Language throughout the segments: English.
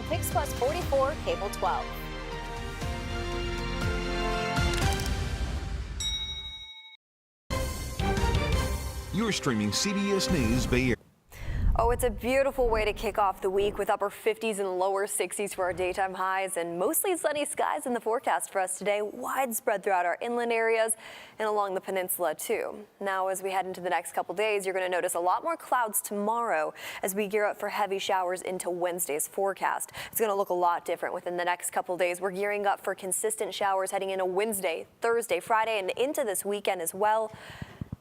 KPIX Plus 44, Cable 12. You're streaming CBS News Bay Area. Oh, it's a beautiful way to kick off the week with upper 50s and lower 60s for our daytime highs and mostly sunny skies in the forecast for us today, widespread throughout our inland areas and along the peninsula too. Now, as we head into the next couple days, you're going to notice a lot more clouds tomorrow as we gear up for heavy showers into Wednesday's forecast. It's going to look a lot different within the next couple days. We're gearing up for consistent showers heading into Wednesday, Thursday, Friday, and into this weekend as well.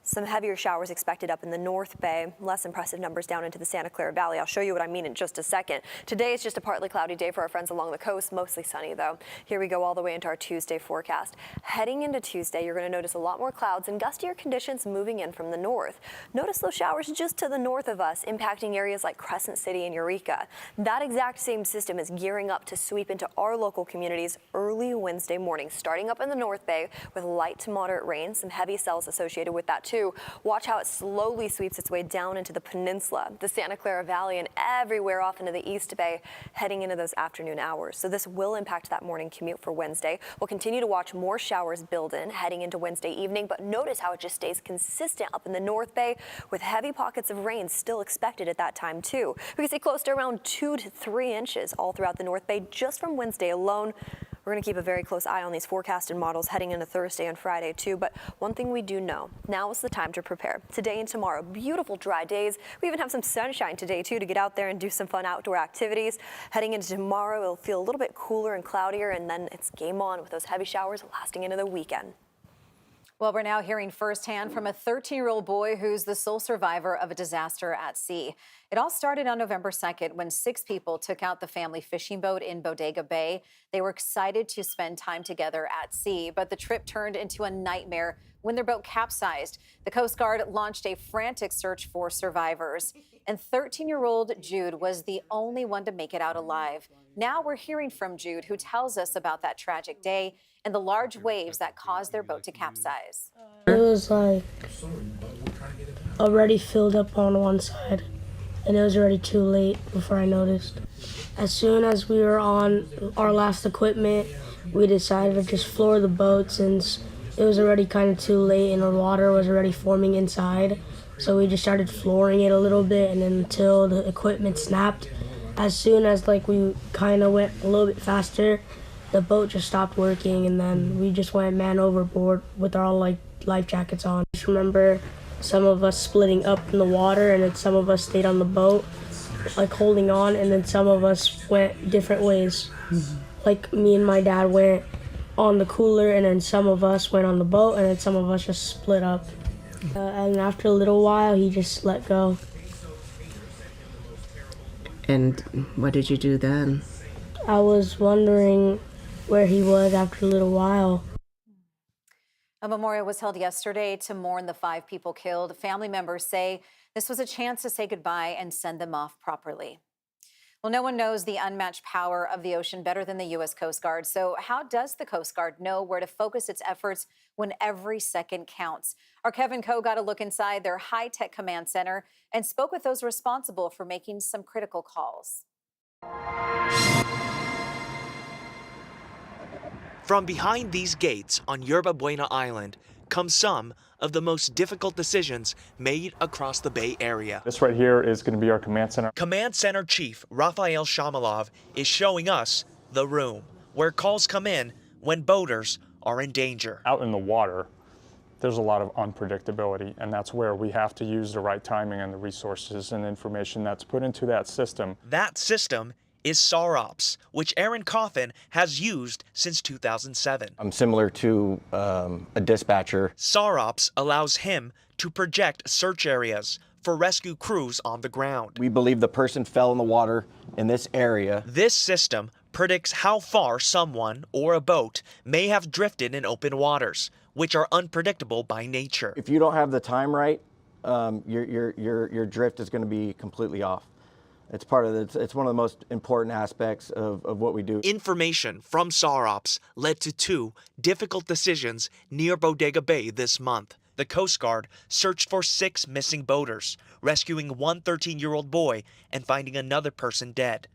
Some heavier showers expected up in the North Bay. Less impressive numbers down into the Santa Clara Valley. I'll show you what I mean in just a second. Today is just a partly cloudy day for our friends along the coast, mostly sunny though. Here we go all the way into our Tuesday forecast. Heading into Tuesday, you're going to notice a lot more clouds and gustier conditions moving in from the north. Notice those showers just to the north of us, impacting areas like Crescent City and Eureka. That exact same system is gearing up to sweep into our local communities early Wednesday morning, starting up in the North Bay with light to moderate rain, some heavy cells associated with that too. Watch how it slowly sweeps its way down into the peninsula, the Santa Clara Valley, and everywhere off into the East Bay heading into those afternoon hours. So this will impact that morning commute for Wednesday. We'll continue to watch more showers build in heading into Wednesday evening, but notice how it just stays consistent up in the North Bay with heavy pockets of rain still expected at that time too. We can see close to around 2 to 3 inches all throughout the North Bay just from Wednesday alone. We're going to keep a very close eye on these forecasted models heading into Thursday and Friday too, but one thing we do know, now is the time to prepare. Today and tomorrow, beautiful dry days. We even have some sunshine today too to get out there and do some fun outdoor activities. Heading into tomorrow, it'll feel a little bit cooler and cloudier, and then it's game on with those heavy showers lasting into the weekend. Well, we're now hearing firsthand from a 13-year-old boy who's the sole survivor of a disaster at sea. It all started on November 2nd when 6 people took out the family fishing boat in Bodega Bay. They were excited to spend time together at sea, but the trip turned into a nightmare when their boat capsized. The Coast Guard launched a frantic search for survivors, and 13-year-old Jude was the only one to make it out alive. Now we're hearing from Jude, who tells us about that tragic day and the large waves that caused their boat to capsize. It was like already filled up on one side, and it was already too late before I noticed. As soon as we were on our last equipment, we decided to just floor the boat since it was already kind of too late and the water was already forming inside. So we just started flooring it a little bit, and then until the equipment snapped. As soon as we kind of went a little bit faster, the boat just stopped working, and then we just went man overboard with our life jackets on. I just remember some of us splitting up in the water, and then some of us stayed on the boat, holding on, and then some of us went different ways. Me and my dad went on the cooler, and then some of us went on the boat, and then some of us just split up. And after a little while, he just let go. And what did you do then? I was wondering where he was after a little while. A memorial was held yesterday to mourn the 5 people killed. Family members say this was a chance to say goodbye and send them off properly. Well, no one knows the unmatched power of the ocean better than the U.S. Coast Guard. So how does the Coast Guard know where to focus its efforts when every second counts? Our Kevin Coe got a look inside their high-tech command center and spoke with those responsible for making some critical calls. From behind these gates on Yerba Buena Island come some of the most difficult decisions made across the Bay Area. This right here is going to be our command center. Command Center Chief Rafael Shamalov is showing us the room where calls come in when boaters are in danger. Out in the water, there's a lot of unpredictability, and that's where we have to use the right timing and the resources and information that's put into that system. That system is SAROPS, which Aaron Coffin has used since 2007. I'm similar to a dispatcher. SAROPS allows him to project search areas for rescue crews on the ground. We believe the person fell in the water in this area. This system predicts how far someone or a boat may have drifted in open waters, which are unpredictable by nature. If you don't have the time right, your drift is going to be completely off. It's part of it's one of the most important aspects of what we do. Information from SAROPS led to 2 difficult decisions near Bodega Bay this month. The Coast Guard searched for 6 missing boaters, rescuing one 13-year-old boy and finding another person dead.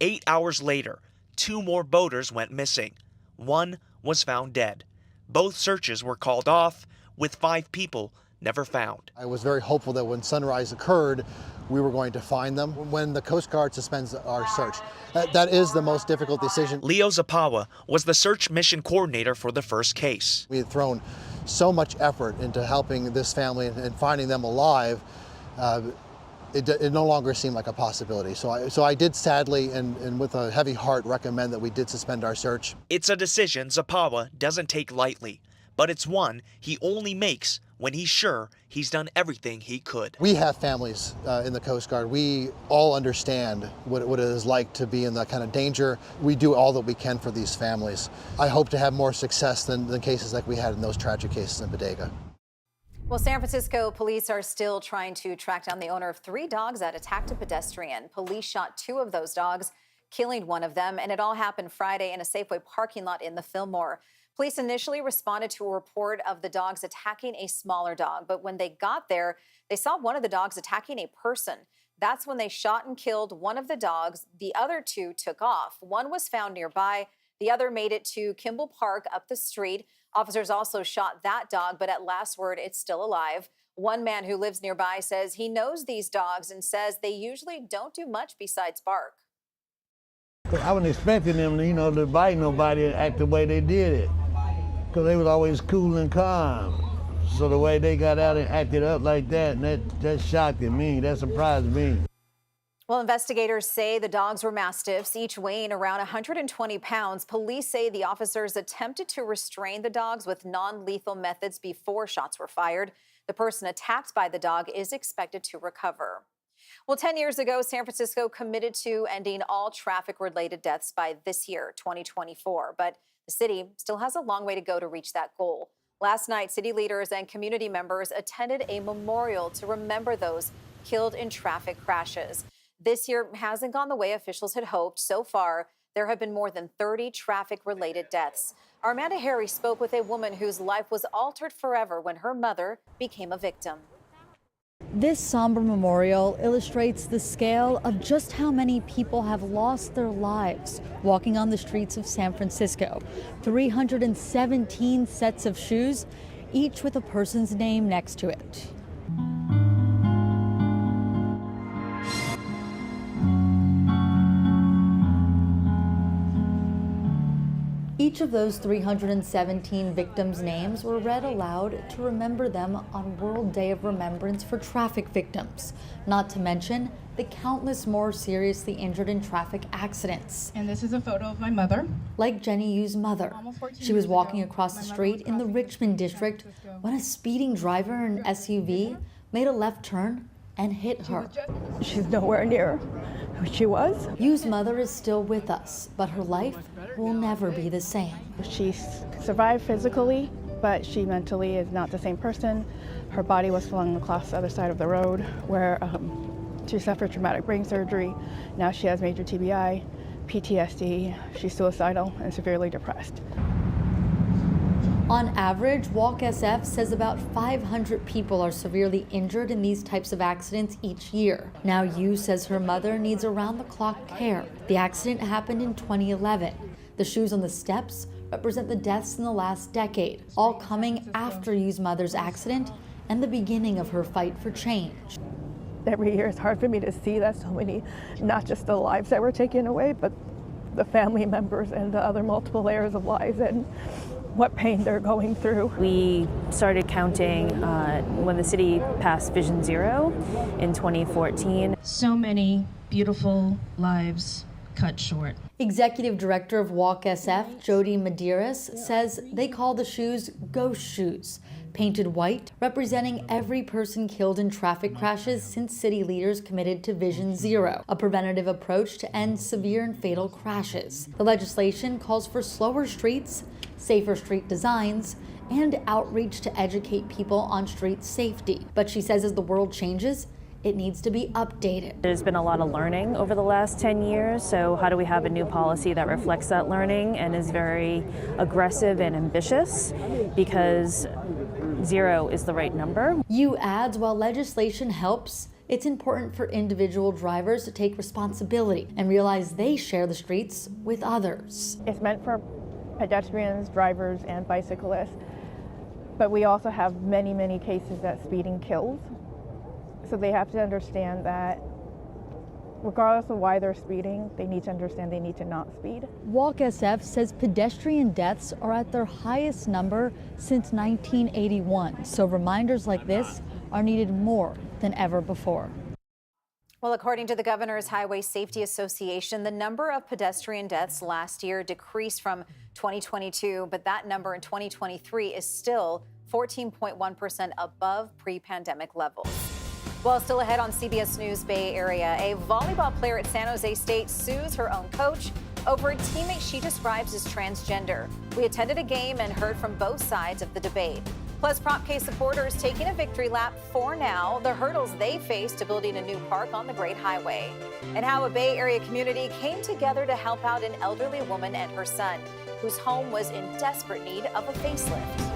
8 hours later, 2 more boaters went missing. 1 was found dead. Both searches were called off, with 5 people never found. I was very hopeful that when sunrise occurred, we were going to find them. When the Coast Guard suspends our search, that is the most difficult decision. Leo Zapawa was the search mission coordinator for the first case. We had thrown so much effort into helping this family and finding them alive. It no longer seemed like a possibility. So I did sadly and with a heavy heart recommend that we did suspend our search. It's a decision Zapawa doesn't take lightly, but it's one he only makes when he's sure he's done everything he could. We have families in the Coast Guard. We all understand what it is like to be in that kind of danger. We do all that we can for these families. I hope to have more success than cases like we had in those tragic cases in Bodega. Well, San Francisco police are still trying to track down the owner of 3 dogs that attacked a pedestrian. Police shot 2 of those dogs, killing one of them, and it all happened Friday in a Safeway parking lot in the Fillmore. Police initially responded to a report of the dogs attacking a smaller dog, but when they got there, they saw one of the dogs attacking a person. That's when they shot and killed one of the dogs. The other 2 took off. One was found nearby. The other made it to Kimball Park up the street. Officers also shot that dog, but at last word, it's still alive. One man who lives nearby says he knows these dogs and says they usually don't do much besides bark. I wasn't expecting them, to bite nobody and act the way they did it, because they was always cool and calm. So the way they got out and acted up like that, and that shocked me. That surprised me. Well, investigators say the dogs were mastiffs, each weighing around 120 pounds. Police say the officers attempted to restrain the dogs with non-lethal methods before shots were fired. The person attacked by the dog is expected to recover. Well, 10 years ago, San Francisco committed to ending all traffic-related deaths by this year, 2024. But the city still has a long way to go to reach that goal. Last night, city leaders and community members attended a memorial to remember those killed in traffic crashes. This year hasn't gone the way officials had hoped. So far, there have been more than 30 traffic-related deaths. Our Amanda Harry spoke with a woman whose life was altered forever when her mother became a victim. This somber memorial illustrates the scale of just how many people have lost their lives walking on the streets of San Francisco. 317 sets of shoes, each with a person's name next to it. Each of those 317 victims' names were read aloud to remember them on World Day of Remembrance for Traffic Victims, not to mention the countless more seriously injured in traffic accidents. And this is a photo of my mother. Like Jenny Yu's mother. She was walking across the street in the Richmond district when a speeding driver in an SUV made a left turn and hit her. She's nowhere near who she was. Yu's mother is still with us, but her life will never be the same. She survived physically, but she mentally is not the same person. Her body was flung across the other side of the road where she suffered traumatic brain surgery. Now she has major TBI, PTSD. She's suicidal and severely depressed. On average, Walk SF says about 500 people are severely injured in these types of accidents each year. Now Yu says her mother needs around-the-clock care. The accident happened in 2011. The shoes on the steps represent the deaths in the last decade, all coming after Yu's mother's accident and the beginning of her fight for change. Every year it's hard for me to see that so many, not just the lives that were taken away, but the family members and the other multiple layers of lives and what pain they're going through. We started counting when the city passed Vision Zero in 2014. So many beautiful lives cut short. Executive Director of Walk SF, Jody Medeiros, says they call the shoes ghost shoes, painted white, representing every person killed in traffic crashes since city leaders committed to Vision Zero, a preventative approach to end severe and fatal crashes. The legislation calls for slower streets, safer street designs, and outreach to educate people on street safety. But she says as the world changes, it needs to be updated. There's been a lot of learning over the last 10 years, so how do we have a new policy that reflects that learning and is very aggressive and ambitious, because 0 is the right number. Yu adds while legislation helps, it's important for individual drivers to take responsibility and realize they share the streets with others. It's meant for pedestrians, drivers, and bicyclists, but we also have many, many cases that speeding kills. So they have to understand that regardless of why they're speeding, they need to understand they need to not speed. Walk SF says pedestrian deaths are at their highest number since 1981, so reminders like this are needed more than ever before. Well, according to the Governor's Highway Safety Association, the number of pedestrian deaths last year decreased from 2022, but that number in 2023 is still 14.1% above pre-pandemic levels. Well, still ahead on CBS News Bay Area, a volleyball player at San Jose State sues her own coach over a teammate she describes as transgender. We attended a game and heard from both sides of the debate. Plus, Prop K supporters taking a victory lap for now, the hurdles they face to building a new park on the Great Highway, and how a Bay Area community came together to help out an elderly woman and her son, whose home was in desperate need of a facelift.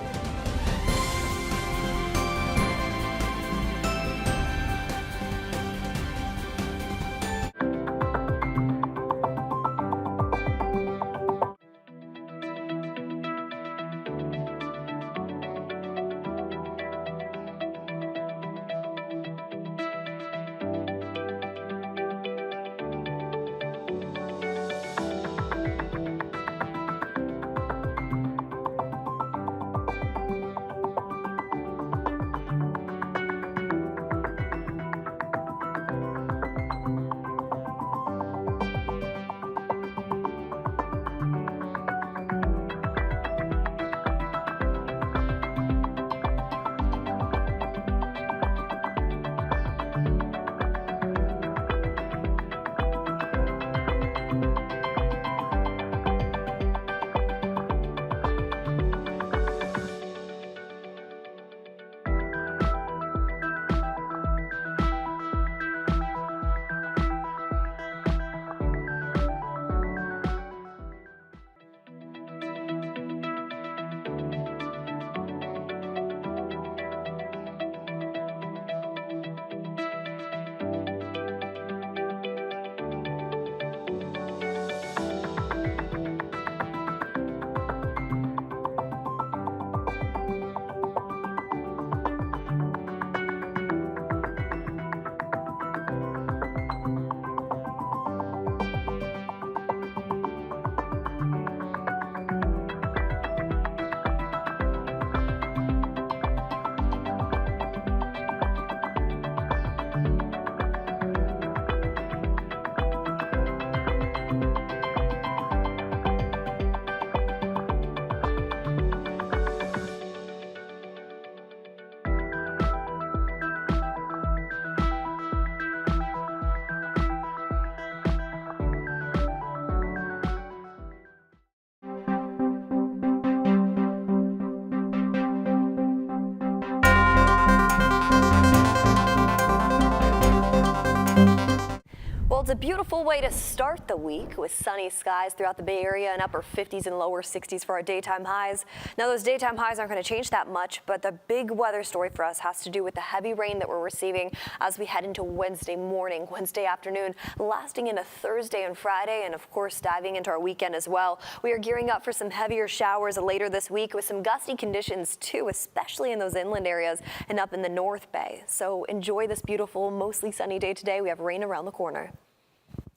It's a beautiful way to start the week with sunny skies throughout the Bay Area and upper 50s and lower 60s for our daytime highs. Now, those daytime highs aren't going to change that much, but the big weather story for us has to do with the heavy rain that we're receiving as we head into Wednesday morning, Wednesday afternoon, lasting into Thursday and Friday, and of course, diving into our weekend as well. We are gearing up for some heavier showers later this week with some gusty conditions too, especially in those inland areas and up in the North Bay. So enjoy this beautiful, mostly sunny day today. We have rain around the corner.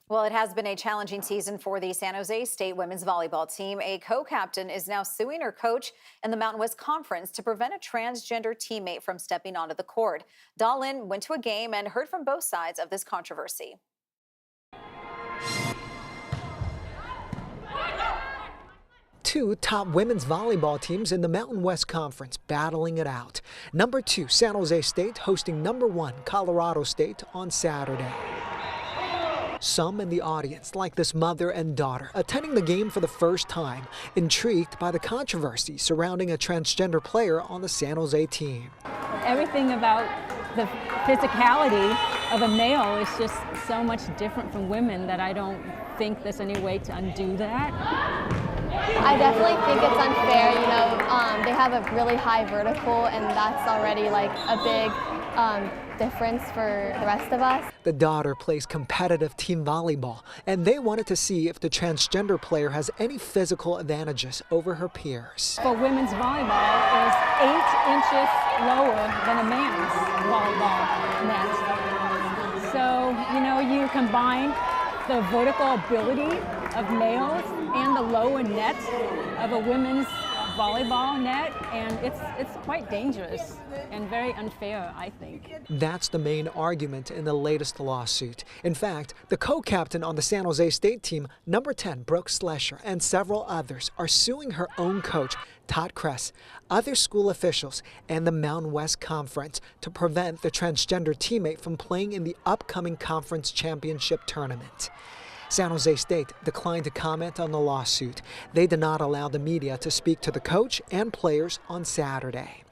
Well, it has been a challenging season for the San Jose State women's volleyball team. A co-captain is now suing her coach in the Mountain West Conference to prevent a transgender teammate from stepping onto the court. Dahlin went to a game and heard from both sides of this controversy. Two top women's volleyball teams in the Mountain West Conference battling it out. Number 2, San Jose State hosting number 1, Colorado State on Saturday. Some in the audience, like this mother and daughter, attending the game for the first time, intrigued by the controversy surrounding a transgender player on the San Jose team. Everything about the physicality of a male is just so much different from women that I don't think there's any way to undo that. I definitely think it's unfair, you know, they have a really high vertical and that's already like a big difference for the rest of us. The daughter plays competitive team volleyball, and they wanted to see if the transgender player has any physical advantages over her peers. For women's volleyball is 8 inches lower than a man's volleyball net. So, you know, you combine the vertical ability of males and the lower net of a women's volleyball net, and it's quite dangerous and very unfair, I think. That's the main argument in the latest lawsuit. In fact, the co-captain on the San Jose State team, number 10, Brooke Slesher, and several others are suing her own coach, Todd Kress, other school officials, and the Mountain West Conference to prevent the transgender teammate from playing in the upcoming conference championship tournament. San Jose State declined to comment on the lawsuit. They did not allow the media to speak to the coach and players on Saturday.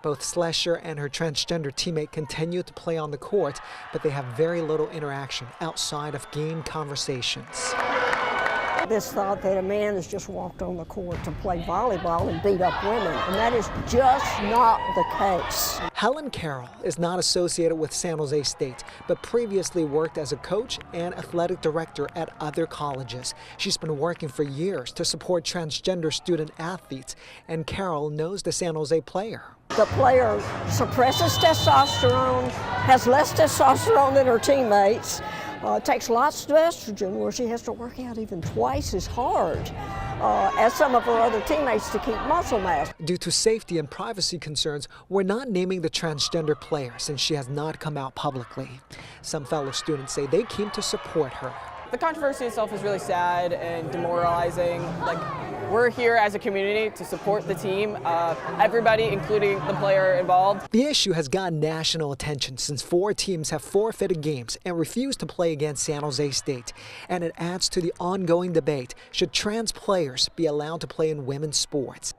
Both Slesher and her transgender teammate continue to play on the court, but they have very little interaction outside of game conversations. This thought that a man has just walked on the court to play volleyball and beat up women, and that is just not the case. Helen Carroll is not associated with San Jose State, but previously worked as a coach and athletic director at other colleges. She's been working for years to support transgender student athletes, and Carroll knows the San Jose player. The player suppresses testosterone, has less testosterone than her teammates, takes lots of estrogen, where she has to work out even twice as hard as some of her other teammates to keep muscle mass. Due to safety and privacy concerns, we're not naming the transgender player since she has not come out publicly. Some fellow students say they came to support her. The controversy itself is really sad and demoralizing. Like, we're here as a community to support the team, everybody, including the player involved. The issue has gotten national attention since 4 teams have forfeited games and refused to play against San Jose State. And it adds to the ongoing debate, should trans players be allowed to play in women's sports?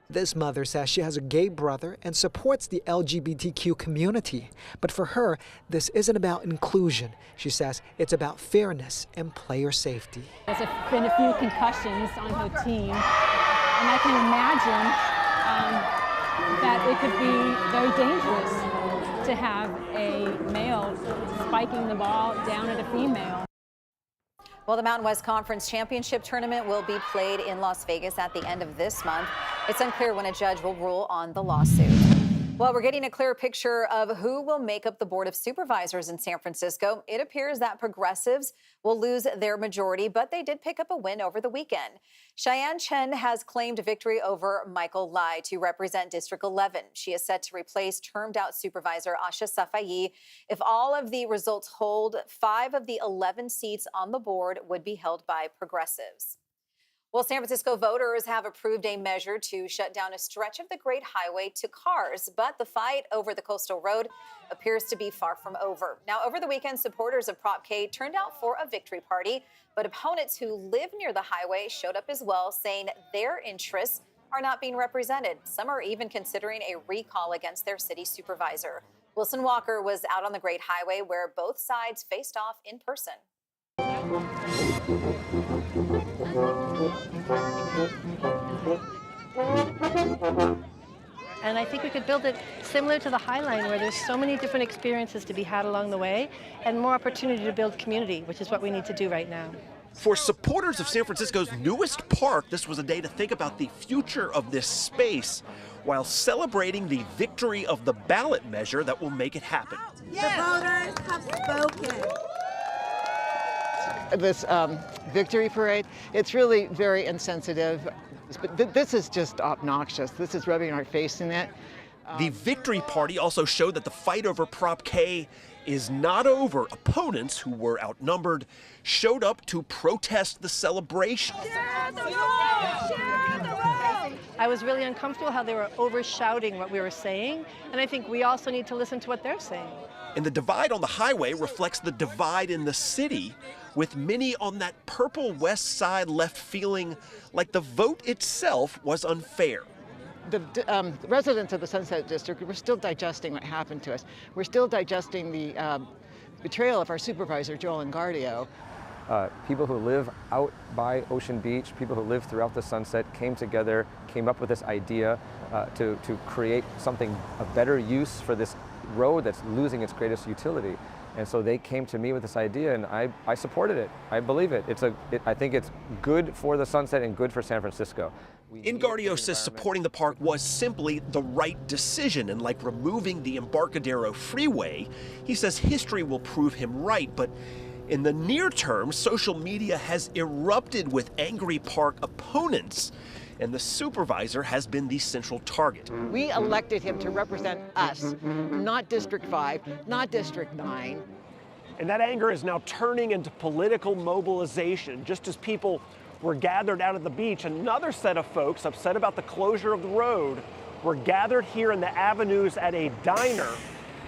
This mother says she has a gay brother and supports the LGBTQ community. But for her, this isn't about inclusion. She says it's about fairness and player safety. There's been a few concussions on her team, and I can imagine that it could be very dangerous to have a male spiking the ball down at a female. Well, the Mountain West Conference Championship Tournament will be played in Las Vegas at the end of this month. It's unclear when a judge will rule on the lawsuit. Well, we're getting a clearer picture of who will make up the Board of Supervisors in San Francisco. It appears that progressives will lose their majority, but they did pick up a win over the weekend. Cheyenne Chen has claimed victory over Michael Lai to represent District 11. She is set to replace termed-out Supervisor Asha Safai. If all of the results hold, 5 of the 11 seats on the board would be held by progressives. Well, San Francisco voters have approved a measure to shut down a stretch of the Great Highway to cars, but the fight over the coastal road appears to be far from over. Now, over the weekend, supporters of Prop K turned out for a victory party, but opponents who live near the highway showed up as well, saying their interests are not being represented. Some are even considering a recall against their city supervisor. Wilson Walker was out on the Great Highway where both sides faced off in person. And I think we could build it similar to the High Line, where there's so many different experiences to be had along the way and more opportunity to build community, which is what we need to do right now. For supporters of San Francisco's newest park, this was a day to think about the future of this space while celebrating the victory of the ballot measure that will make it happen. Yes. The voters have spoken. This victory parade, it's really very insensitive. But this is just obnoxious. This is rubbing our face in it. The victory party also showed that the fight over Prop K is not over. Opponents, who were outnumbered, showed up to protest the celebration. Share the road! Share the road! I was really uncomfortable how they were over-shouting what we were saying, and I think we also need to listen to what they're saying. And the divide on the highway reflects the divide in the city, with many on that purple west side left feeling like the vote itself was unfair. The residents of the Sunset District, we're still digesting what happened to us. We're still digesting the betrayal of our supervisor, Joel Engardio. People who live out by Ocean Beach, people who live throughout the Sunset came together, came up with this idea to create something, a better use for this road that's losing its greatest utility. And so they came to me with this idea, and I supported it. I believe it. I think it's good for the Sunset and good for San Francisco. Ingardio says supporting the park was simply the right decision, and like removing the Embarcadero Freeway, he says history will prove him right. But in the near term, social media has erupted with angry park opponents, and the supervisor has been the central target. We elected him to represent us, not District 5, not District 9. And that anger is now turning into political mobilization. Just as people were gathered out at the beach, another set of folks upset about the closure of the road were gathered here in the avenues at a diner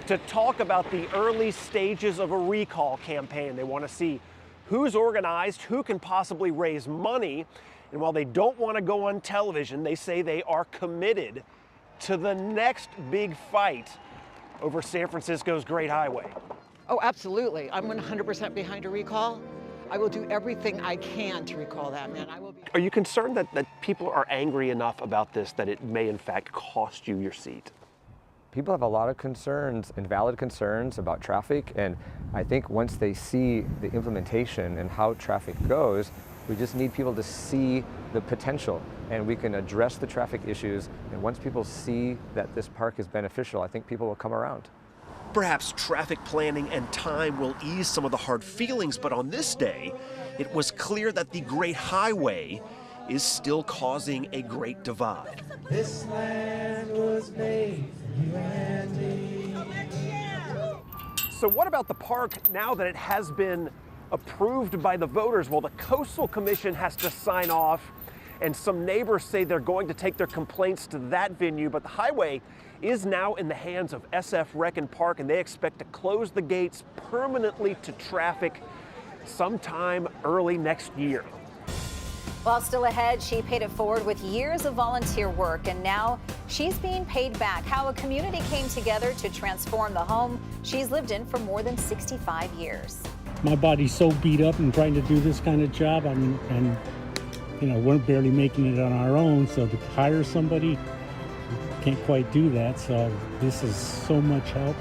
to talk about the early stages of a recall campaign. They want to see who's organized, who can possibly raise money. And while they don't want to go on television, they say they are committed to the next big fight over San Francisco's Great Highway. Oh, absolutely. I'm 100% behind a recall. I will do everything I can to recall that man. I will be. Are you concerned that people are angry enough about this that it may in fact cost you your seat? People have a lot of concerns and valid concerns about traffic, and I think once they see the implementation and how traffic goes, we just need people to see the potential, and we can address the traffic issues. And once people see that this park is beneficial, I think people will come around. Perhaps traffic planning and time will ease some of the hard feelings, but on this day, it was clear that the Great Highway is still causing a great divide. This land was made for you and me. So what about the park now that it has been approved by the voters? Well, the Coastal Commission has to sign off, and some neighbors say they're going to take their complaints to that venue, but the highway is now in the hands of SF Rec and Park, and they expect to close the gates permanently to traffic sometime early next year. While still ahead, she paid it forward with years of volunteer work, and now she's being paid back. How a community came together to transform the home she's lived in for more than 65 years. My body's so beat up and trying to do this kind of job. I mean, and we're barely making it on our own, so to hire somebody, can't quite do that. So this is so much help.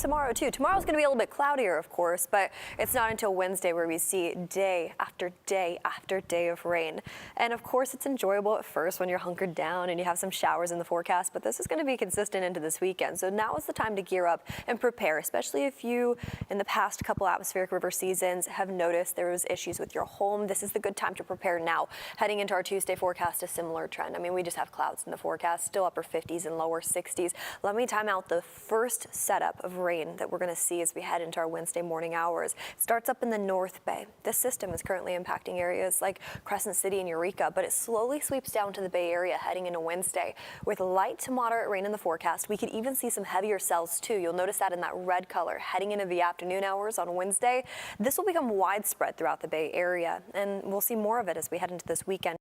tomorrow too. Tomorrow's going to be a little bit cloudier, of course, but it's not until Wednesday where we see day after day after day of rain. And of course, it's enjoyable at first when you're hunkered down and you have some showers in the forecast, but this is going to be consistent into this weekend. So now is the time to gear up and prepare, especially if you, in the past couple atmospheric river seasons, have noticed there was issues with your home. This is the good time to prepare now. Heading into our Tuesday forecast, a similar trend. I mean, we just have clouds in the forecast, still upper 50s and lower 60s. Let me time out the first setup of rain that we're going to see as we head into our Wednesday morning hours. It starts up in the North Bay. This system is currently impacting areas like Crescent City and Eureka, but it slowly sweeps down to the Bay Area heading into Wednesday. With light to moderate rain in the forecast, we could even see some heavier cells too. You'll notice that in that red color heading into the afternoon hours on Wednesday. This will become widespread throughout the Bay Area, and we'll see more of it as we head into this weekend.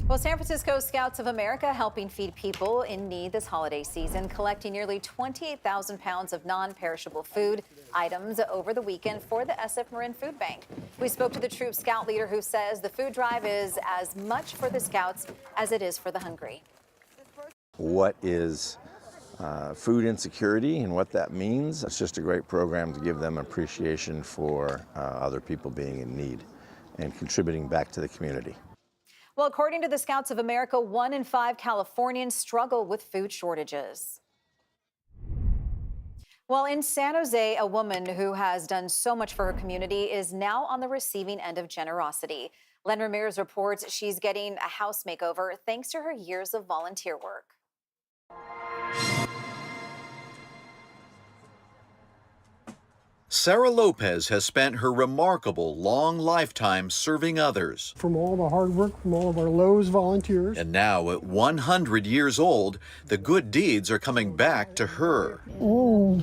Well, San Francisco Scouts of America helping feed people in need this holiday season, collecting nearly 28,000 pounds of non-perishable food items over the weekend for the SF Marin Food Bank. We spoke to the troop scout leader who says the food drive is as much for the scouts as it is for the hungry. What is food insecurity and what that means? It's just a great program to give them appreciation for other people being in need and contributing back to the community. Well, according to the Scouts of America, 1 in 5 Californians struggle with food shortages. Well, in San Jose, a woman who has done so much for her community is now on the receiving end of generosity. Len Ramirez reports she's getting a house makeover thanks to her years of volunteer work. Sarah Lopez has spent her remarkable long lifetime serving others. From all the hard work from all of our Lowe's volunteers. And now at 100 years old, the good deeds are coming back to her. Oh,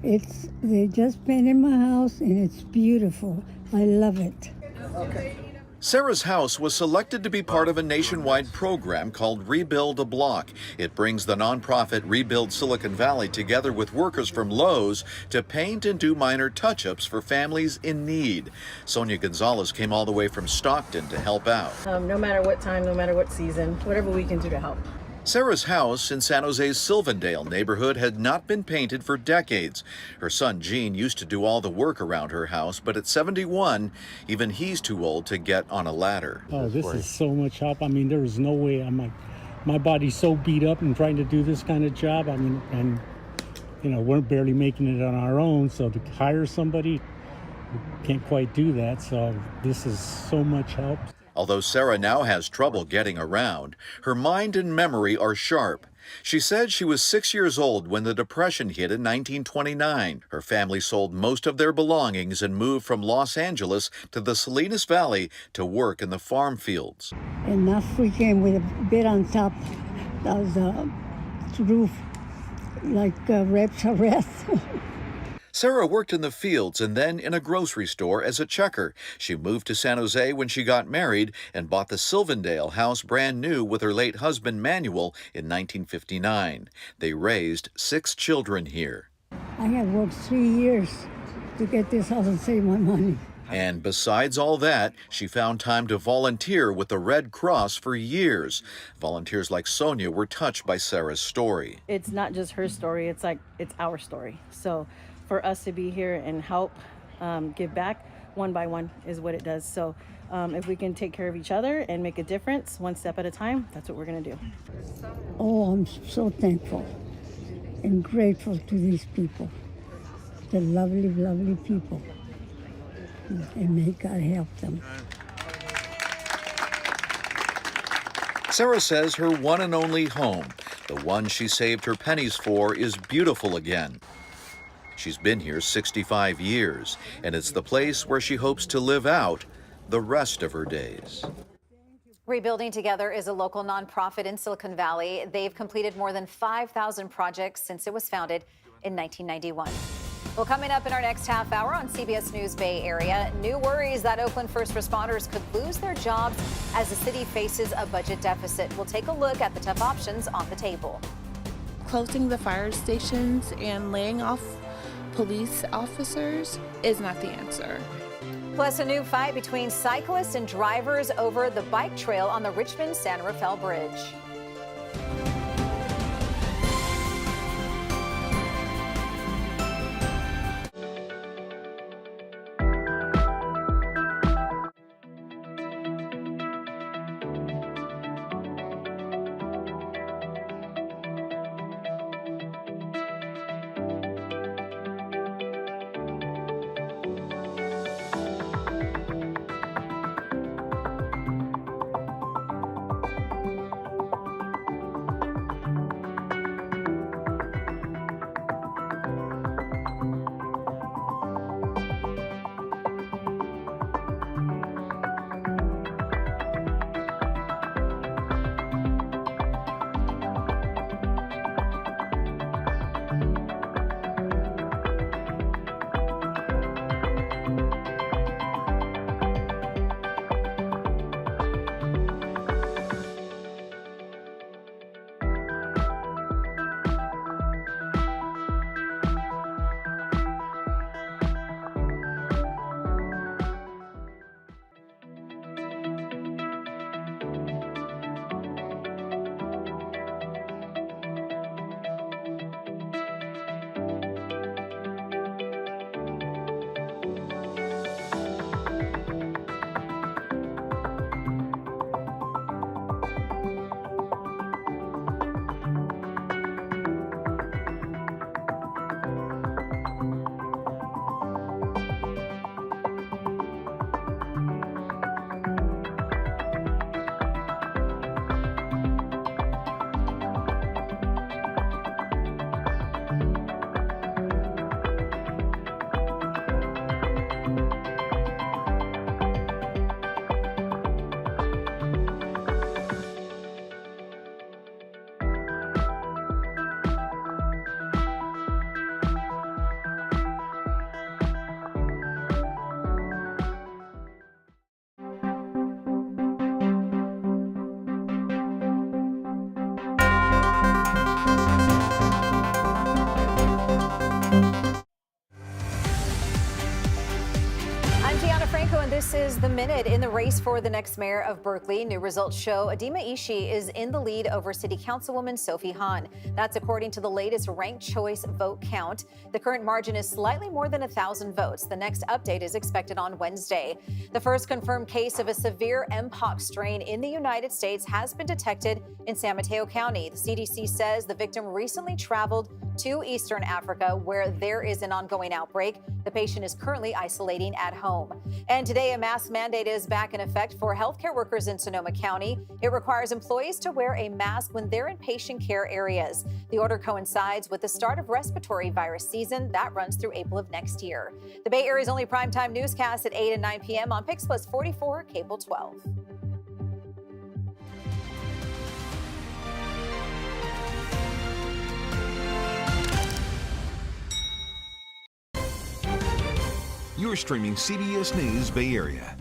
they just painted my house and it's beautiful. I love it. Okay. Sarah's house was selected to be part of a nationwide program called Rebuild a Block. It brings the nonprofit Rebuild Silicon Valley together with workers from Lowe's to paint and do minor touch-ups for families in need. Sonia Gonzalez came all the way from Stockton to help out. No matter what time, no matter what season, whatever we can do to help. Sarah's house in San Jose's Sylvandale neighborhood had not been painted for decades. Her son Gene used to do all the work around her house, but at 71, even he's too old to get on a ladder. Oh, this is so much help. I mean, there is no way. My body's so beat up and trying to do this kind of job. I mean, and you know, we're barely making it on our own. So to hire somebody, we can't quite do that. So this is so much help. Although Sarah now has trouble getting around, her mind and memory are sharp. She said she was 6 years old when the Depression hit in 1929. Her family sold most of their belongings and moved from Los Angeles to the Salinas Valley to work in the farm fields. And now we came with a bed on top. That was a roof, like Rep's Arrest. Sarah worked in the fields and then in a grocery store as a checker. She moved to San Jose when she got married and bought the Sylvandale house brand new with her late husband Manuel in 1959. They raised 6 children here. I had worked 3 years to get this house and save my money. And besides all that, she found time to volunteer with the Red Cross for years. Volunteers like Sonia were touched by Sarah's story. It's not just her story, it's our story. So for us to be here and help give back one by one is what it does. So if we can take care of each other and make a difference one step at a time, that's what we're going to do. Oh, I'm so thankful and grateful to these people. They're lovely, lovely people. And may God help them. Sarah says her one and only home, the one she saved her pennies for, is beautiful again. She's been here 65 years, and it's the place where she hopes to live out the rest of her days. Rebuilding Together is a local nonprofit in Silicon Valley. They've completed more than 5,000 projects since it was founded in 1991. Well, coming up in our next half hour on CBS News Bay Area, new worries that Oakland first responders could lose their jobs as the city faces a budget deficit. We'll take a look at the tough options on the table. Closing the fire stations and laying off police officers is not the answer. Plus, a new fight between cyclists and drivers over the bike trail on the Richmond-San Rafael Bridge. Anna Franco, and this is The Minute. In the race for the next mayor of Berkeley, new results show Adema Ishii is in the lead over City Councilwoman Sophie Hahn. That's according to the latest ranked choice vote count. The current margin is slightly more than 1,000 votes. The next update is expected on Wednesday. The first confirmed case of a severe Mpox strain in the United States has been detected in San Mateo County. The CDC says the victim recently traveled to Eastern Africa, where there is an ongoing outbreak. The patient is currently isolating at home. And today, a mask mandate is back in effect for healthcare workers in Sonoma County. It requires employees to wear a mask when they're in patient care areas. The order coincides with the start of respiratory virus season that runs through April of next year. The Bay Area's only primetime newscast at 8 and 9 p.m. on PIX Plus 44, Cable 12. You're streaming CBS News Bay Area.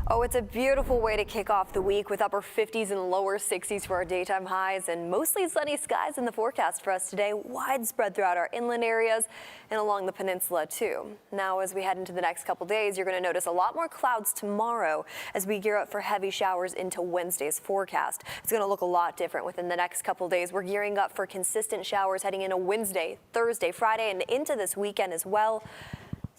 Oh, it's a beautiful way to kick off the week with upper 50s and lower 60s for our daytime highs and mostly sunny skies in the forecast for us today, widespread throughout our inland areas and along the peninsula too. Now, as we head into the next couple days, you're going to notice a lot more clouds tomorrow as we gear up for heavy showers into Wednesday's forecast. It's going to look a lot different within the next couple days. We're gearing up for consistent showers heading into Wednesday, Thursday, Friday, and into this weekend as well.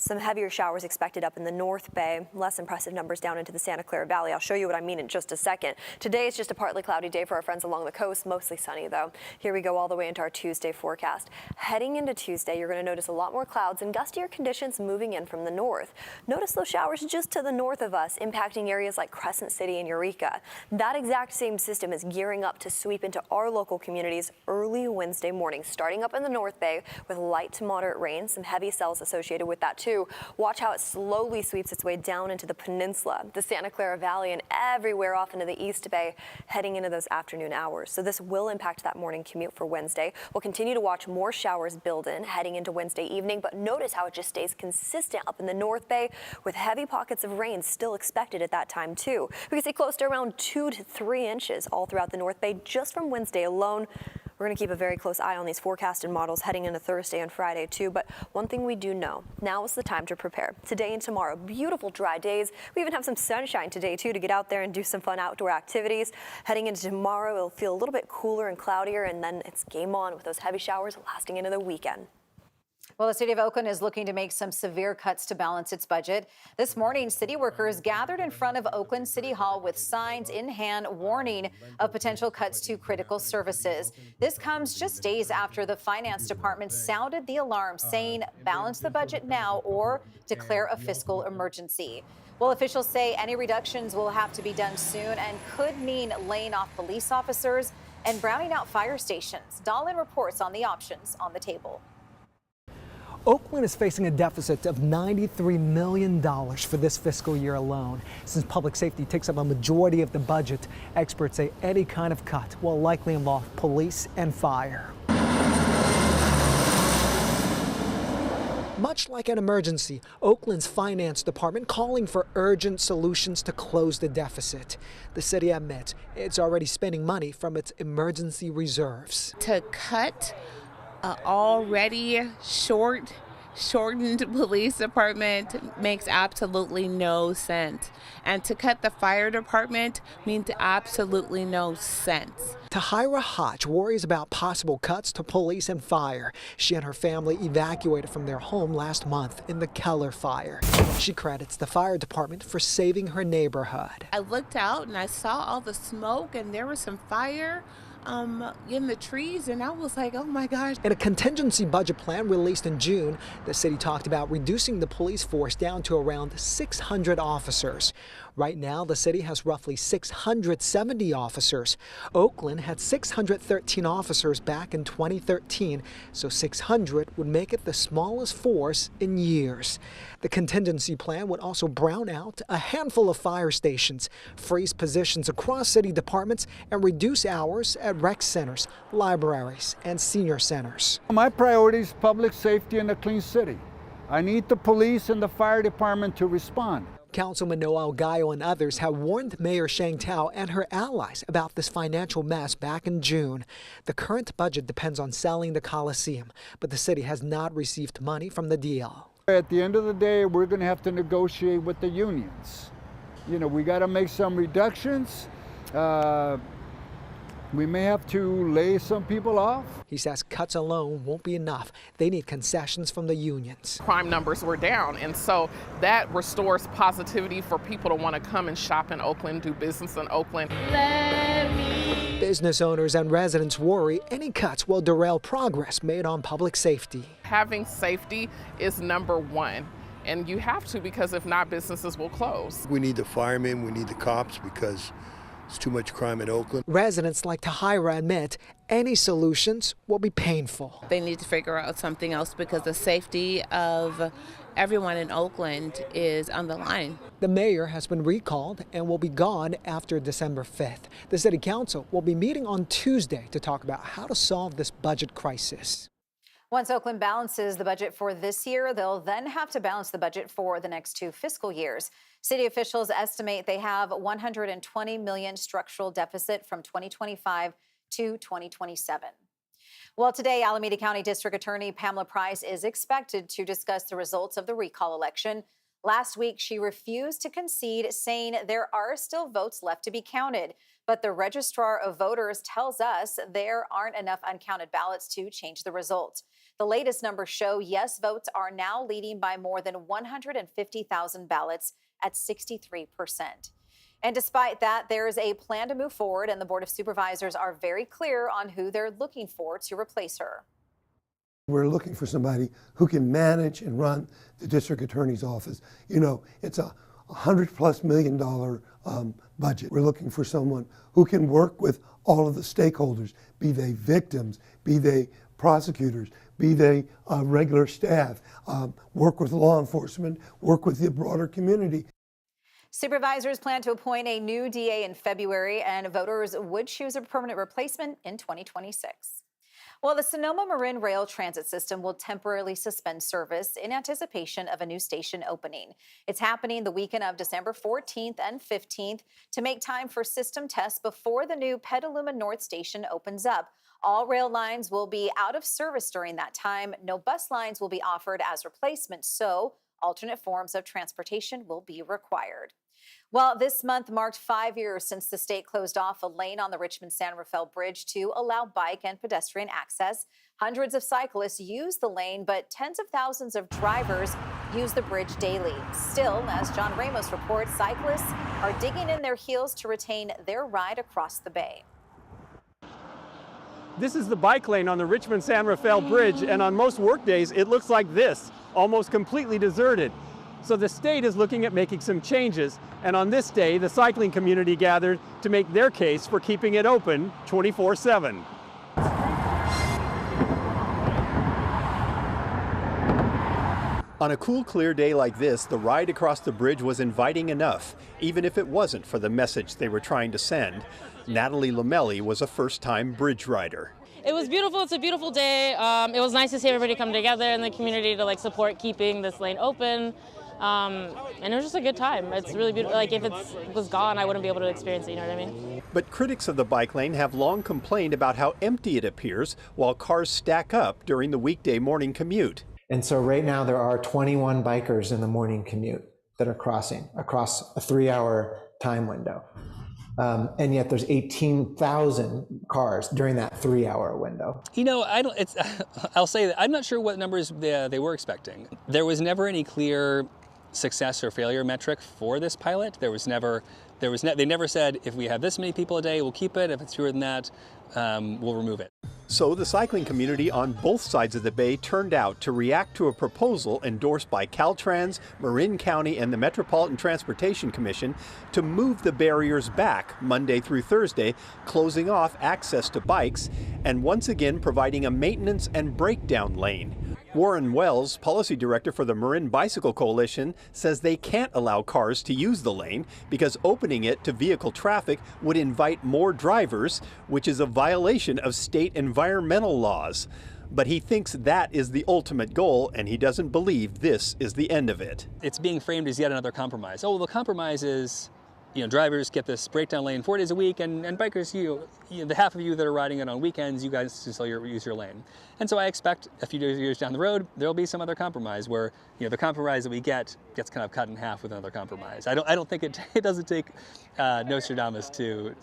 Some heavier showers expected up in the North Bay. Less impressive numbers down into the Santa Clara Valley. I'll show you what I mean in just a second. Today is just a partly cloudy day for our friends along the coast, mostly sunny though. Here we go all the way into our Tuesday forecast. Heading into Tuesday, you're going to notice a lot more clouds and gustier conditions moving in from the north. Notice those showers just to the north of us, impacting areas like Crescent City and Eureka. That exact same system is gearing up to sweep into our local communities early Wednesday morning, starting up in the North Bay with light to moderate rain, some heavy cells associated with that too. Watch how it slowly sweeps its way down into the peninsula, the Santa Clara Valley, and everywhere off into the East Bay heading into those afternoon hours. So this will impact that morning commute for Wednesday. We'll continue to watch more showers build in heading into Wednesday evening, but notice how it just stays consistent up in the North Bay with heavy pockets of rain still expected at that time too. We can see close to around 2 to 3 inches all throughout the North Bay just from Wednesday alone. We're going to keep a very close eye on these forecasted models heading into Thursday and Friday too. But one thing we do know, now is the time to prepare. Today and tomorrow, beautiful dry days. We even have some sunshine today too to get out there and do some fun outdoor activities. Heading into tomorrow, it'll feel a little bit cooler and cloudier, and then it's game on with those heavy showers lasting into the weekend. Well, the city of Oakland is looking to make some severe cuts to balance its budget. This morning, city workers gathered in front of Oakland City Hall with signs in hand warning of potential cuts to critical services. This comes just days after the finance department sounded the alarm, saying balance the budget now or declare a fiscal emergency. Well, officials say any reductions will have to be done soon and could mean laying off police officers and browning out fire stations. Dahlin reports on the options on the table. Oakland is facing a deficit of $93 million for this fiscal year alone. Since public safety takes up a majority of the budget, experts say any kind of cut will likely involve police and fire. Much like an emergency, Oakland's finance department calling for urgent solutions to close the deficit. The city admits it's already spending money from its emergency reserves. To cut already shortened police department makes absolutely no sense. And to cut the fire department means absolutely no sense. Tahira Hodge worries about possible cuts to police and fire. She and her family evacuated from their home last month in the Keller fire. She credits the fire department for saving her neighborhood. I looked out and I saw all the smoke and there was some fire in the trees, and I was like, oh my gosh. In a contingency budget plan released in June, the city talked about reducing the police force down to around 600 officers. Right now, the city has roughly 670 officers. Oakland had 613 officers back in 2013, so 600 would make it the smallest force in years. The contingency plan would also brown out a handful of fire stations, freeze positions across city departments, and reduce hours at rec centers, libraries, and senior centers. My priority is public safety and a clean city. I need the police and the fire department to respond. Councilman Noel Gallo and others have warned Mayor Sheng Tao and her allies about this financial mess back in June. The current budget depends on selling the Coliseum, but the city has not received money from the deal. At the end of the day, we're going to have to negotiate with the unions. You know, we got to make some reductions. We may have to lay some people off. He says cuts alone won't be enough. They need concessions from the unions. Crime numbers were down, and so that restores positivity for people to want to come and shop in Oakland, do business in Oakland. Business owners and residents worry any cuts will derail progress made on public safety. Having safety is number one, and you have to, because if not, businesses will close. We need the firemen, we need the cops, because there's too much crime in Oakland. Residents like Tahira admit any solutions will be painful. They need to figure out something else because the safety of everyone in Oakland is on the line. The mayor has been recalled and will be gone after December 5th. The city council will be meeting on Tuesday to talk about how to solve this budget crisis. Once Oakland balances the budget for this year, they'll then have to balance the budget for the next 2 fiscal years. City officials estimate they have $120 million structural deficit from 2025 to 2027. Well, today, Alameda County District Attorney Pamela Price is expected to discuss the results of the recall election. Last week, she refused to concede, saying there are still votes left to be counted. But the Registrar of Voters tells us there aren't enough uncounted ballots to change the result. The latest numbers show yes votes are now leading by more than 150,000 ballots at 63%. And despite that, there is a plan to move forward, and the Board of Supervisors are very clear on who they're looking for to replace her. We're looking for somebody who can manage and run the district attorney's office. You know, it's a $100+ million budget. We're looking for someone who can work with all of the stakeholders, be they victims, be they prosecutors, be they regular staff, work with law enforcement, work with the broader community. Supervisors plan to appoint a new DA in February, and voters would choose a permanent replacement in 2026. Well, the Sonoma Marin Rail Transit System will temporarily suspend service in anticipation of a new station opening. It's happening the weekend of December 14th and 15th to make time for system tests before the new Petaluma North Station opens up. All rail lines will be out of service during that time. No bus lines will be offered as replacements, so alternate forms of transportation will be required. Well, this month marked 5 years since the state closed off a lane on the Richmond-San Rafael Bridge to allow bike and pedestrian access. Hundreds of cyclists use the lane, but tens of thousands of drivers use the bridge daily. Still, as John Ramos reports, cyclists are digging in their heels to retain their ride across the bay. This is the bike lane on the Richmond-San Rafael Bridge, and on most workdays, it looks like this, almost completely deserted. So the state is looking at making some changes, and on this day, the cycling community gathered to make their case for keeping it open 24/7. On a cool, clear day like this, the ride across the bridge was inviting enough, even if it wasn't for the message they were trying to send. Natalie Lamelli was a first-time bridge rider. It was beautiful. It's a beautiful day. It was nice to see everybody come together in the community to support keeping this lane open. And it was just a good time. It's really beautiful. Like, if it was gone, I wouldn't be able to experience it, you know what I mean? But critics of the bike lane have long complained about how empty it appears while cars stack up during the weekday morning commute. And so right now there are 21 bikers in the morning commute that are crossing across a 3-hour time window. And yet there's 18,000 cars during that 3-hour window. You know, I'll say that I'm not sure what numbers they were expecting. There was never any clear success or failure metric for this pilot. They never said, if we have this many people a day, we'll keep it. If it's fewer than that, we'll remove it. So the cycling community on both sides of the bay turned out to react to a proposal endorsed by Caltrans, Marin County, and the Metropolitan Transportation Commission to move the barriers back Monday through Thursday, closing off access to bikes and once again providing a maintenance and breakdown lane. Warren Wells, policy director for the Marin Bicycle Coalition, says they can't allow cars to use the lane because opening it to vehicle traffic would invite more drivers, which is a violation of state environmental laws. But he thinks that is the ultimate goal, and he doesn't believe this is the end of it. It's being framed as yet another compromise. Oh, well, the compromise is, drivers get this breakdown lane 4 days a week, and bikers, the half of you that are riding it on weekends, you guys still use your lane. And so I expect a few years down the road, there'll be some other compromise where, the compromise that we gets kind of cut in half with another compromise. I don't think it doesn't take Nostradamus to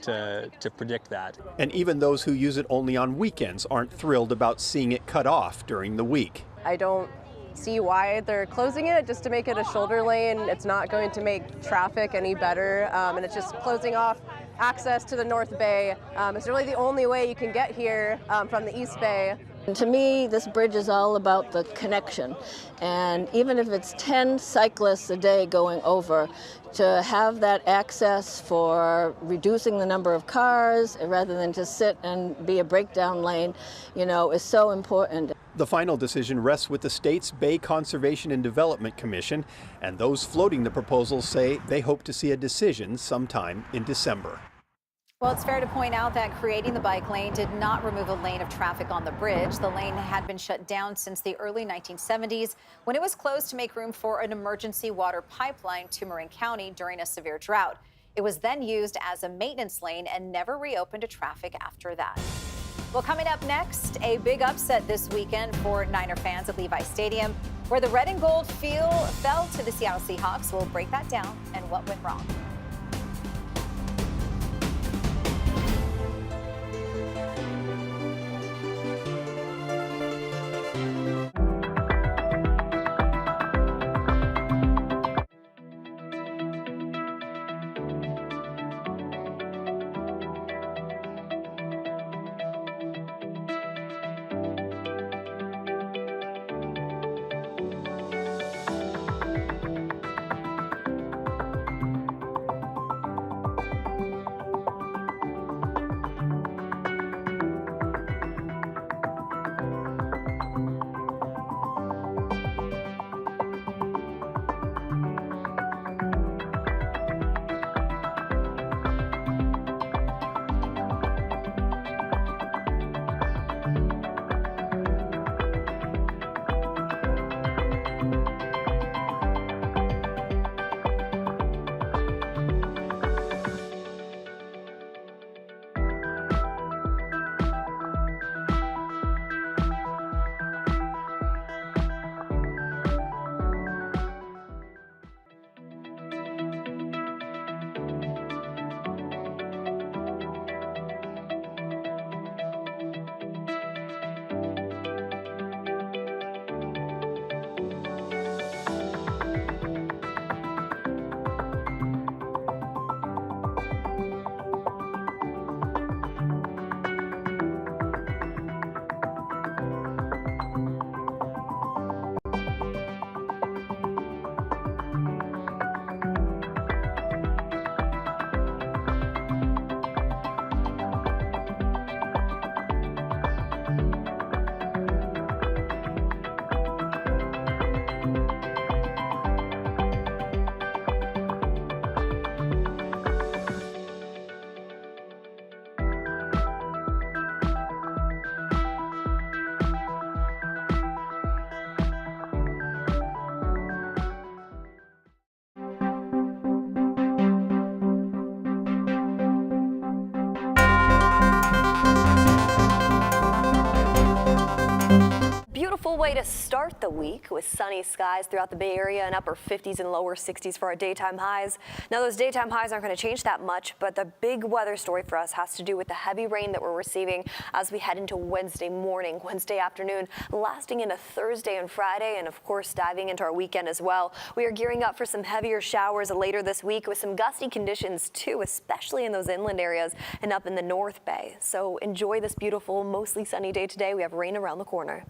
predict that. And even those who use it only on weekends aren't thrilled about seeing it cut off during the week. I don't see why they're closing it just to make it a shoulder lane. It's not going to make traffic any better, and it's just closing off access to the North Bay. It's really the only way you can get here from the East Bay. To me, this bridge is all about the connection, and even if it's 10 cyclists a day going over, to have that access for reducing the number of cars rather than just sit and be a breakdown lane, is so important. The final decision rests with the state's Bay Conservation and Development Commission, and those floating the proposal say they hope to see a decision sometime in December. Well, it's fair to point out that creating the bike lane did not remove a lane of traffic on the bridge. The lane had been shut down since the early 1970s when it was closed to make room for an emergency water pipeline to Marin County during a severe drought. It was then used as a maintenance lane and never reopened to traffic after that. Well, coming up next, a big upset this weekend for Niner fans at Levi Stadium, where the red and gold fell to the Seattle Seahawks. We'll break that down and what went wrong. Way to start the week with sunny skies throughout the Bay Area and upper 50s and lower 60s for our daytime highs. Now those daytime highs aren't going to change that much, but the big weather story for us has to do with the heavy rain that we're receiving as we head into Wednesday morning, Wednesday afternoon, lasting into Thursday and Friday, and of course diving into our weekend as well. We are gearing up for some heavier showers later this week with some gusty conditions too, especially in those inland areas and up in the North Bay. So enjoy this beautiful, mostly sunny day today. We have rain around the corner.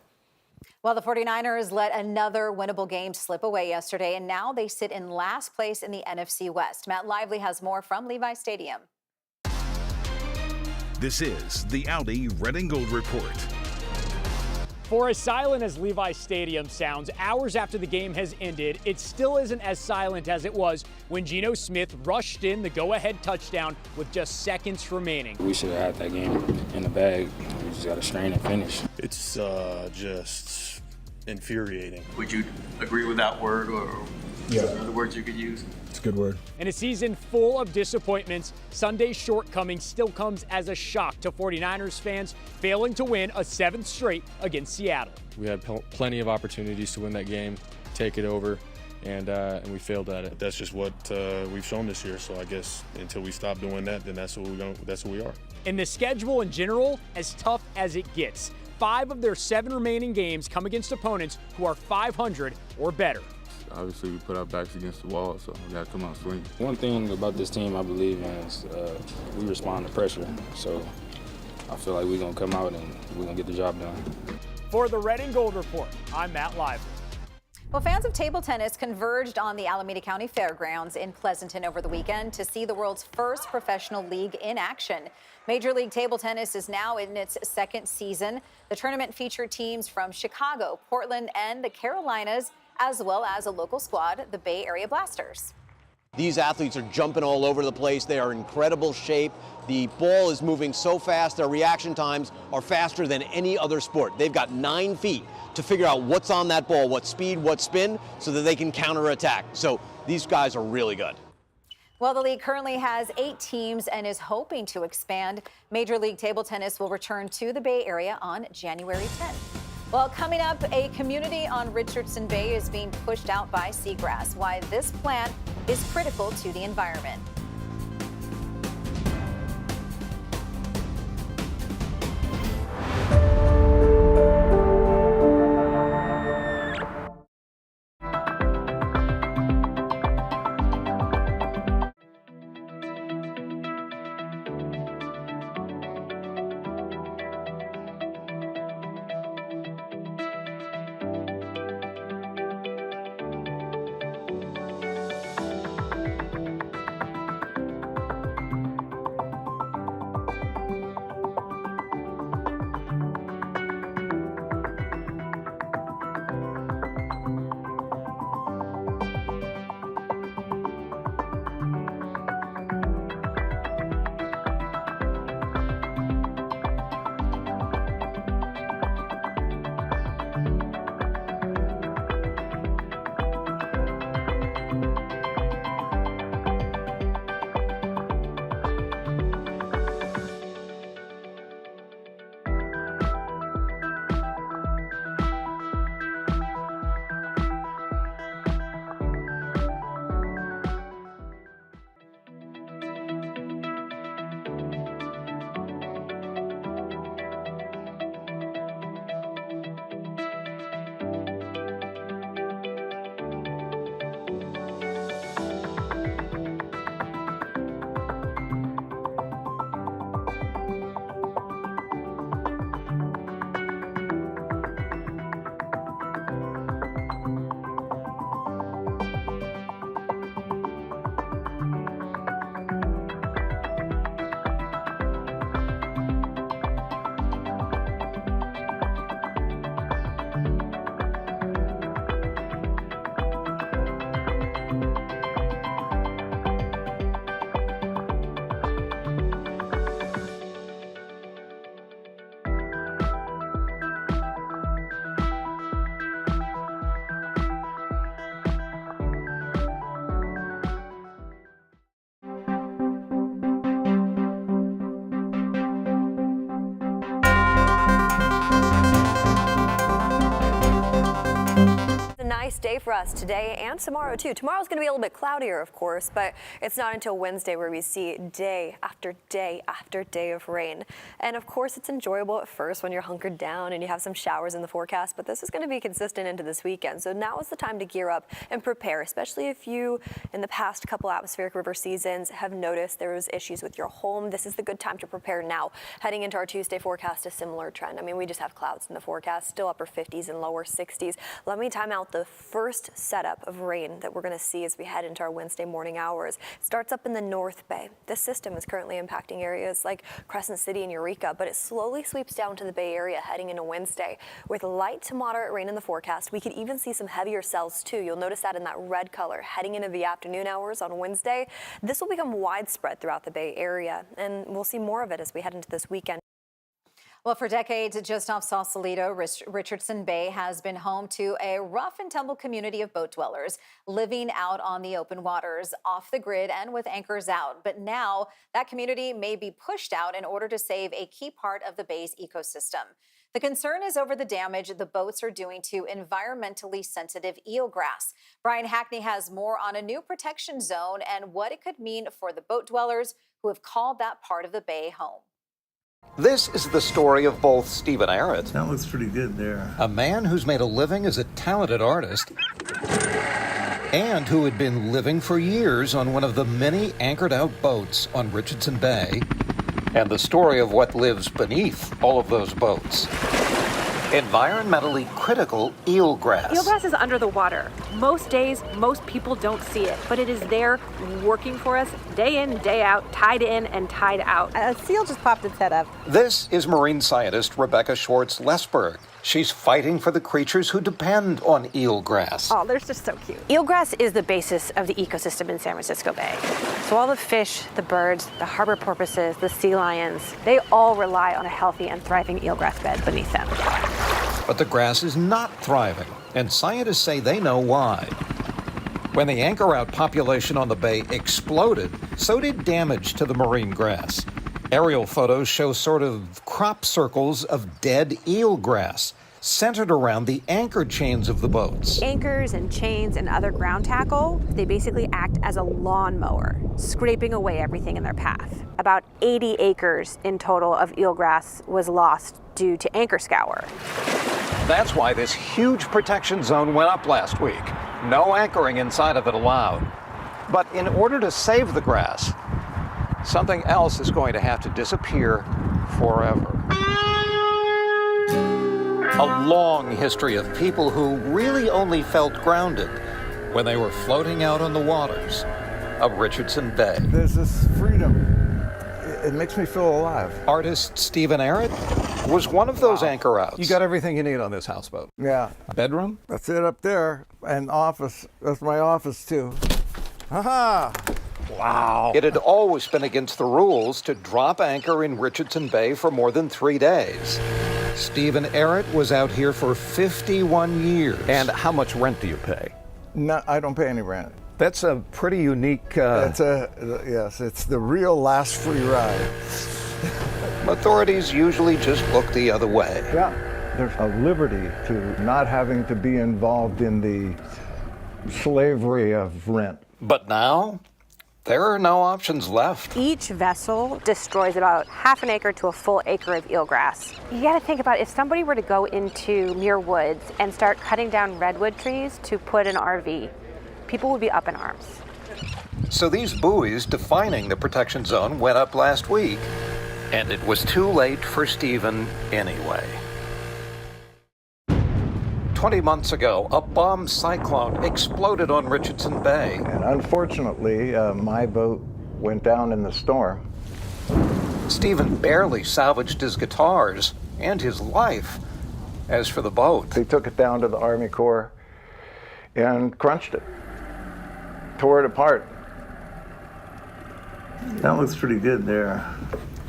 Well, the 49ers let another winnable game slip away yesterday, and now they sit in last place in the NFC West. Matt Lively has more from Levi Stadium. This is the Audi Red and Gold Report. For as silent as Levi Stadium sounds, hours after the game has ended, it still isn't as silent as it was when Geno Smith rushed in the go-ahead touchdown with just seconds remaining. We should have had that game in the bag. We just got to strain and finish. It's just infuriating. Would you agree with that word, or yeah, other words you could use? It's good word. In a season full of disappointments, Sunday's shortcoming still comes as a shock to 49ers fans, failing to win a 7th straight against Seattle. We had plenty of opportunities to win that game, take it over, and we failed at it. That's just what we've shown this year. So I guess until we stop doing that, then that's what we are. In the schedule in general, as tough as it gets. 5 of their 7 remaining games come against opponents who are 500 or better. Obviously, we put our backs against the wall, so we got to come out swinging. One thing about this team I believe in is we respond to pressure. So I feel like we're going to come out and we're going to get the job done. For the Red and Gold Report, I'm Matt Lively. Well, fans of table tennis converged on the Alameda County Fairgrounds in Pleasanton over the weekend to see the world's first professional league in action. Major League Table Tennis is now in its 2nd season. The tournament featured teams from Chicago, Portland, and the Carolinas, as well as a local squad, the Bay Area Blasters. These athletes are jumping all over the place. They are in incredible shape. The ball is moving so fast. Their reaction times are faster than any other sport. They've got 9 feet to figure out what's on that ball, what speed, what spin, so that they can counterattack. So these guys are really good. Well, the league currently has 8 teams and is hoping to expand. Major League Table Tennis will return to the Bay Area on January 10th. Well, coming up, a community on Richardson Bay is being pushed out by seagrass. Why this plant is critical to the environment. Nice day for us today and tomorrow too. Tomorrow's going to be a little bit cloudier, of course, but it's not until Wednesday where we see day after day after day of rain. And of course, it's enjoyable at first when you're hunkered down and you have some showers in the forecast, but this is going to be consistent into this weekend. So now is the time to gear up and prepare, especially if you, in the past couple atmospheric river seasons, have noticed there was issues with your home. This is the good time to prepare now. Heading into our Tuesday forecast, a similar trend. I mean, we just have clouds in the forecast, still upper 50s and lower 60s. Let me time out the first setup of rain that we're going to see as we head into our Wednesday morning hours. It starts up in the North Bay. This system is currently impacting areas like Crescent City and Eureka, but it slowly sweeps down to the Bay Area heading into Wednesday. With light to moderate rain in the forecast, we could even see some heavier cells too. You'll notice that in that red color heading into the afternoon hours on Wednesday. This will become widespread throughout the Bay Area, and we'll see more of it as we head into this weekend. Well, for decades, just off Sausalito, Richardson Bay has been home to a rough and tumble community of boat dwellers living out on the open waters, off the grid and with anchors out. But now that community may be pushed out in order to save a key part of the bay's ecosystem. The concern is over the damage the boats are doing to environmentally sensitive eelgrass. Brian Hackney has more on a new protection zone and what it could mean for the boat dwellers who have called that part of the bay home. This is the story of both Stephen Arrett, that looks pretty good there, a man who's made a living as a talented artist, and who had been living for years on one of the many anchored out boats on Richardson Bay, and the story of what lives beneath all of those boats. Environmentally critical eelgrass. Eelgrass is under the water. Most days, most people don't see it, but it is there working for us day in, day out, tied in and tied out. A seal just popped its head up. This is marine scientist Rebecca Schwartz-Lesberg. She's fighting for the creatures who depend on eelgrass. Oh, they're just so cute. Eelgrass is the basis of the ecosystem in San Francisco Bay. So all the fish, the birds, the harbor porpoises, the sea lions, they all rely on a healthy and thriving eelgrass bed beneath them. But the grass is not thriving, and scientists say they know why. When the anchor-out population on the bay exploded, so did damage to the marine grass. Aerial photos show sort of crop circles of dead eelgrass centered around the anchor chains of the boats. Anchors and chains and other ground tackle, they basically act as a lawnmower, scraping away everything in their path. About 80 acres in total of eelgrass was lost due to anchor scour. That's why this huge protection zone went up last week. No anchoring inside of it allowed. But in order to save the grass, something else is going to have to disappear forever. A long history of people who really only felt grounded when they were floating out on the waters of Richardson Bay. There's this freedom. It makes me feel alive. Artist Stephen Arrett was one of those anchor outs. You got everything you need on this houseboat. Yeah. Bedroom? That's it up there. And office. That's my office too. Haha. Wow. It had always been against the rules to drop anchor in Richardson Bay for more than 3 days. Stephen Arrett was out here for 51 years. And how much rent do you pay? No, I don't pay any rent. That's a pretty unique... Yes, it's the real last free ride. Authorities usually just look the other way. Yeah, there's a liberty to not having to be involved in the slavery of rent. But now, there are no options left. Each vessel destroys about half an acre to a full acre of eelgrass. You gotta think about if somebody were to go into Muir Woods and start cutting down redwood trees to put an RV, people would be up in arms. So these buoys defining the protection zone went up last week, and it was too late for Stephen anyway. 20 months ago, a bomb cyclone exploded on Richardson Bay. And unfortunately, my boat went down in the storm. Stephen barely salvaged his guitars and his life. As for the boat, they took it down to the Army Corps and crunched it, tore it apart. That looks pretty good there.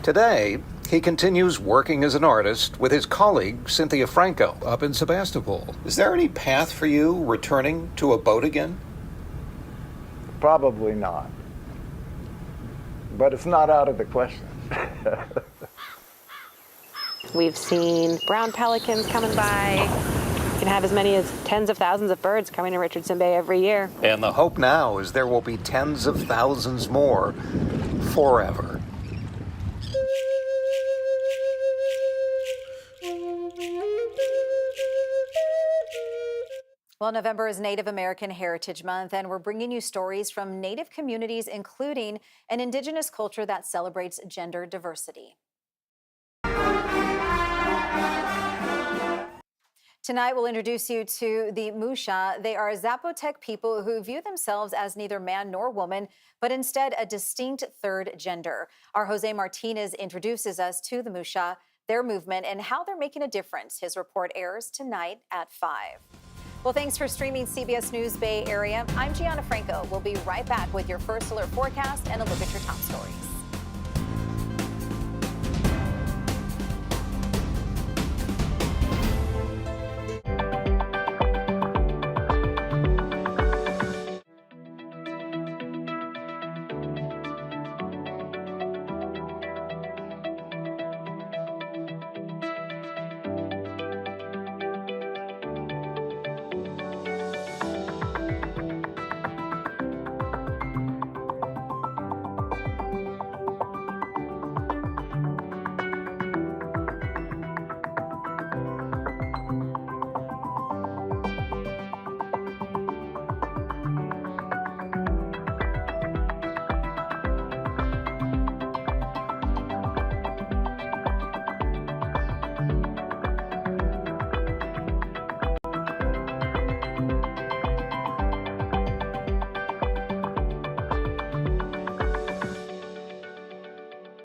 Today, he continues working as an artist with his colleague, Cynthia Franco, up in Sebastopol. Is there any path for you returning to a boat again? Probably not. But it's not out of the question. We've seen brown pelicans coming by. You can have as many as tens of thousands of birds coming to Richardson Bay every year. And the hope now is there will be tens of thousands more forever. Well, November is Native American Heritage Month, and we're bringing you stories from Native communities, including an Indigenous culture that celebrates gender diversity. Tonight, we'll introduce you to the Musha. They are Zapotec people who view themselves as neither man nor woman, but instead a distinct third gender. Our Jose Martinez introduces us to the Musha, their movement, and how they're making a difference. His report airs tonight at 5. Well, thanks for streaming CBS News Bay Area. I'm Gianna Franco. We'll be right back with your First Alert forecast and a look at your top stories.